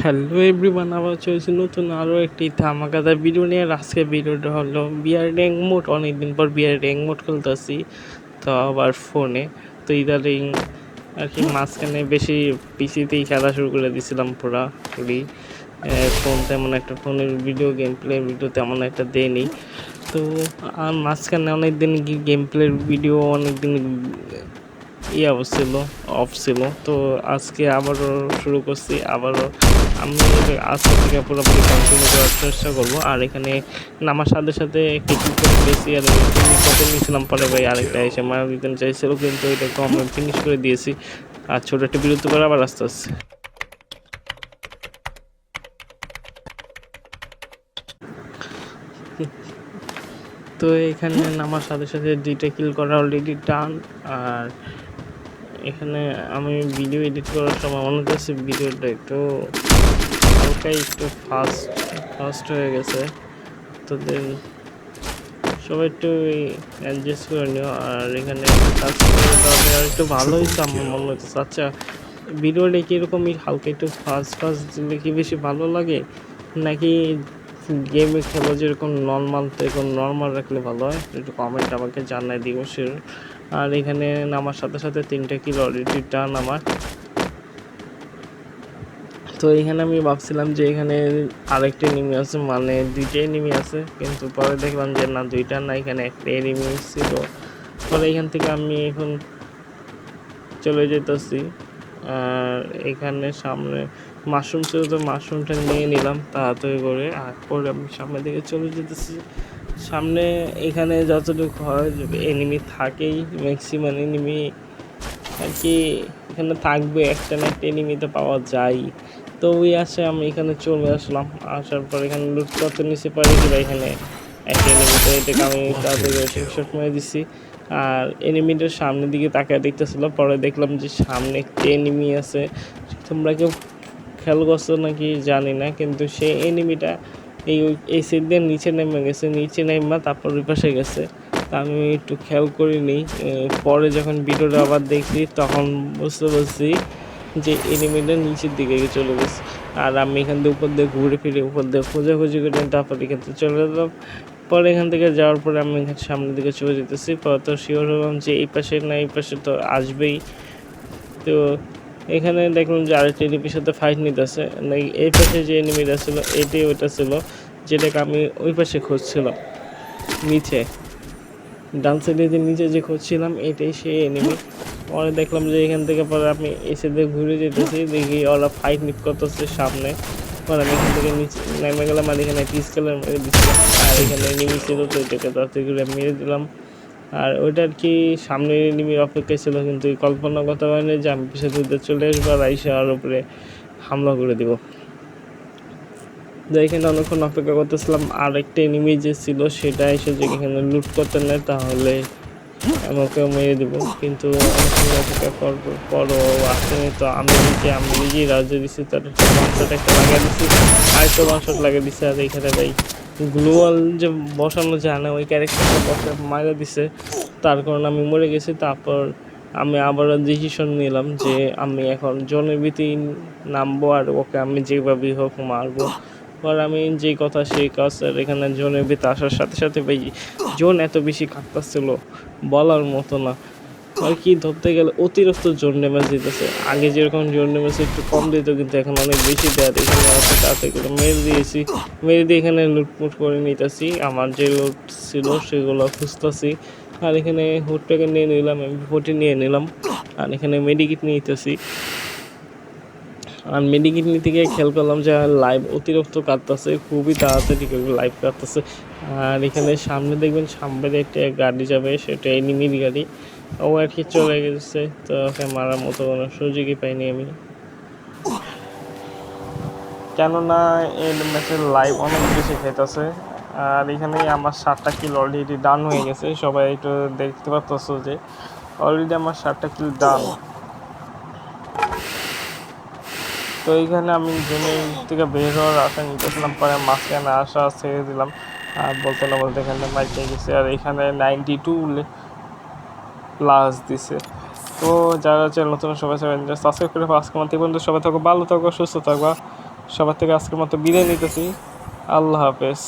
Hello everyone, আবার চলছে নতুন আরও একটি ধামাকাদার ভিডিও নিয়ে। আজকে ভিডিওটা হলো বিয়ার র্যাঙ্ক মোড। অনেকদিন পর বিয়ার র্যাঙ্ক মোড খেলতেছি, তো আবার ফোনে। তো ইদারিং আর কি মাঝখানে বেশি পিসিতেই খেলা শুরু করে দিয়েছিলাম পুরাপুরি। ফোন তেমন একটা, ফোনের ভিডিও গেম প্লে ভিডিও তেমন একটা দেয়নি। তো আর মাঝখানে অনেকদিন গেম প্লের ভিডিও অনেকদিন অফ ছিল। তো আজকে আবারও শুরু করছি। আমি আজকে থেকে পুরোপুরি কন্টিনিউ করার চেষ্টা করবো। আর এখানে নামার সাথে সাথে কিছু করে বেশি আর কত নিয়েছিলাম, পরে ভাই আরেকটা এসে মারা দিতে চাইছিল, কিন্তু এটাকে আমরা ফিনিশ করে দিয়েছি। আর ছোটো একটা বিরতি করে আবার আস্তে আস্তে তো এখানে নামার সাথে সাথে 2টা কিল করা অলরেডি ডান। আর এখানে আমি ভিডিও এডিট করার সময় মনে হচ্ছে ভিডিওটা একটু হালকাই একটু ফাস্ট হয়ে গেছে। তো দেন সবাই একটু অ্যাডজাস্ট করে নিও। আর এখানে কাজ করে আর একটু ভালো হয়েছে আমার মনে হচ্ছে। আচ্ছা, ভিডিওটা কীরকমই হালকা একটু ফাস্ট দিলে কি বেশি ভালো লাগে, নাকি গেমে খেলো যেরকম নর্মাল রাখলে ভালো হয়? একটু কমেন্ট আমাকে জানাই দিব শিওর। আর এখানে নামার সাথে সাথে 3টা কিল অলরেডি ডান আমার। তো এখানে আমি ভাবছিলাম যে এখানে আরেকটা এনিমি আছে, মানে 2টা এনিমি আছে, কিন্তু পরে দেখলাম যে না, 2টা না, এখানে একটা এনিমি ছিল। পরে এখান থেকে আমি এখন চলে যেতেছি। আর এখানে সামনে মাশরুম ছিল, তো মাশরুমটা নিয়ে নিলাম তাড়াতাড়ি করে। আর পরে আমি সামনের দিকে চলে যেতেছি। সামনে এখানে যতটুকু হয় এনিমি থাকেই, ম্যাক্সিমাম এনিমি আর কি এখানে থাকবে, একটা না একটা এনিমি তো পাওয়া যায়। তো ওই আসে আমি এখানে চলে আসলাম। আসার পর এখানে লুট করতে নিচে পারি কিনা, এখানে একটা এনিমি, তো এটাকে আমি তাড়াতাড়ি শট মেরে দিচ্ছি। আর এনিমিটার সামনের দিকে তাকায় দেখতেছিল, পরে দেখলাম যে সামনে একটা এনিমি আছে। তোমরা কেউ খেয়াল করছো নাকি জানি না, কিন্তু সেই এনিমিটা এই সাইড দিয়ে নিচে নেমে গেছে, নিচে নেমে তারপর ওই পাশে গেছে। তা আমি একটু খেয়াল করিনি। পরে যখন ভিডিওটা আবার দেখছি তখন বুঝতে পারছি যে এনিমিটা নিচের দিকে চলে গেছে। আর আমি এখান থেকে উপর দিয়ে ঘুরে ফিরে উপর দিয়ে খোঁজাখুঁজি করে তারপর এখান থেকে চলে গেলাম। পরে এখান থেকে যাওয়ার পরে আমি এখানে সামনের দিকে চলে যেতেছি। পরে তো শিওর হলাম যে এই পাশে না এই পাশে তো আসবেই। তো এখানে দেখলাম যে আরেকটা এনিমির সাথে ফাইট নিতেছে। এই পাশে যে এনিমিটা ছিল এটাই ওইটা ছিল, যেটাকে আমি ওই পাশে খুঁজছিলাম, নিচে ডান সাইডে যে নিচে যে খুঁজছিলাম এটাই সেই এনিমি। পরে দেখলাম যে এখান থেকে পরে আমি এসে দিয়ে ঘুরে যেতেছি, দেখি ওরা ফাইট নিপ করতেছে সামনে। পরে আমি এখান থেকে নিচে নেমে গেলাম, আর এখানে পিস্কেলার মেরে দিচ্ছিলাম। আর এখানে এনিমি ছিল, তো এটাকে তাড়াতাড়ি করে মেরে দিলাম। আর ওইটা আর কি সামনের এনিমির অপেক্ষায় ছিল, কিন্তু কল্পনা করতে পারিনি যে আমি পিছিয়ে দূরে চলে আসবো আর আইসা আর উপরে হামলা করে দিব। তো এখানে অনেকক্ষণ অপেক্ষা করতেছিলাম, আরেকটা এনিমি যে ছিল সেটা এসে যদি এখানে লুট করতে নেয় তাহলে আমাকেও মেরে দেবো, কিন্তু অনেকক্ষণ অপেক্ষা পরও আসেনি। তো আমি নিজেই রাজ্যে দিচ্ছি, তার ওয়ানশট একটা লাগিয়ে দিচ্ছি, আরেকটা ওয়ানশট লাগিয়ে দিচ্ছে। আর এখানে ভাই গ্লোয়াল যে বসানো যায় না, ওই ক্যারেক্টারটা মারা দিছে, তার কারণে আমি মরে গেছি। তারপর আমি আবারও ডিসিশন নিলাম যে আমি এখন জনের ভিতরে নামবো আর ওকে আমি যেভাবেই হোক মারবো। পর আমি যেই কথা সেই কাজ। আর এখানে জোনের ভিতরে আসার সাথে সাথে ভাই জোন এত বেশি কাঁপতেছিল বলার মতো না। আর কি ধরতে গেলে অতিরিক্ত জোন ড্যামেজ দিতেছে। আগে যেরকম জোন ড্যামেজ একটু কম দিত, কিন্তু এখন অনেক বেশি দেয়। এখানে অত তাড়াতাড়ি করে মেরে দিয়ে এখানে লুটপুট করে নিতেছি। আমার যে লুট ছিল সেগুলো খুঁজতেছি। আর এখানে হুডটাকে নিয়ে নিলাম, M40 নিয়ে নিলাম। আর এখানে মেডিকিট নিতেছি। আর মেডিকিট নিতে গিয়ে খেয়াল করলাম যে লাইভ অতিরিক্ত কাটতেছে, খুবই তাড়াতাড়ি করে লাইভ কাটতেছে। আর এখানে সামনে দেখবেন সামনে একটা গাড়ি যাবে, সেটা এনিমির গাড়ি। ও আর কি চলে গেছে, তো ওকে মারার মতো কোনো সুযোগই পাইনি আমি, কেননা এই ম্যাচের লাইভ অনেক বেশি খেতেছে। আর এখানে আমার 7টা কিল অলরেডি ডান হয়ে গেছে। সবাই একটু দেখতে পাচ্ছ যে অলরেডি আমার 7টা কিল ডান। তো এইখানে আমি জোনের থেকে বের হওয়ার আশা নিতেছিলাম, পরে মাঝখানে আসা ছেড়ে দিলাম। আর বলতে না বলতে এখানে মাইক নিয়ে গেছে। আর এখানে 92 প্লাস দিছে। তো যারা হচ্ছে নতুন সবাই সাবস্ক্রাইব করে আজকে আমার পর্যন্ত সবাই থাকো, ভালো থাকো, সুস্থ থাকবা। সবার থেকে আজকের মতো বিদায় নিতেছি। আল্লাহ হাফেজ।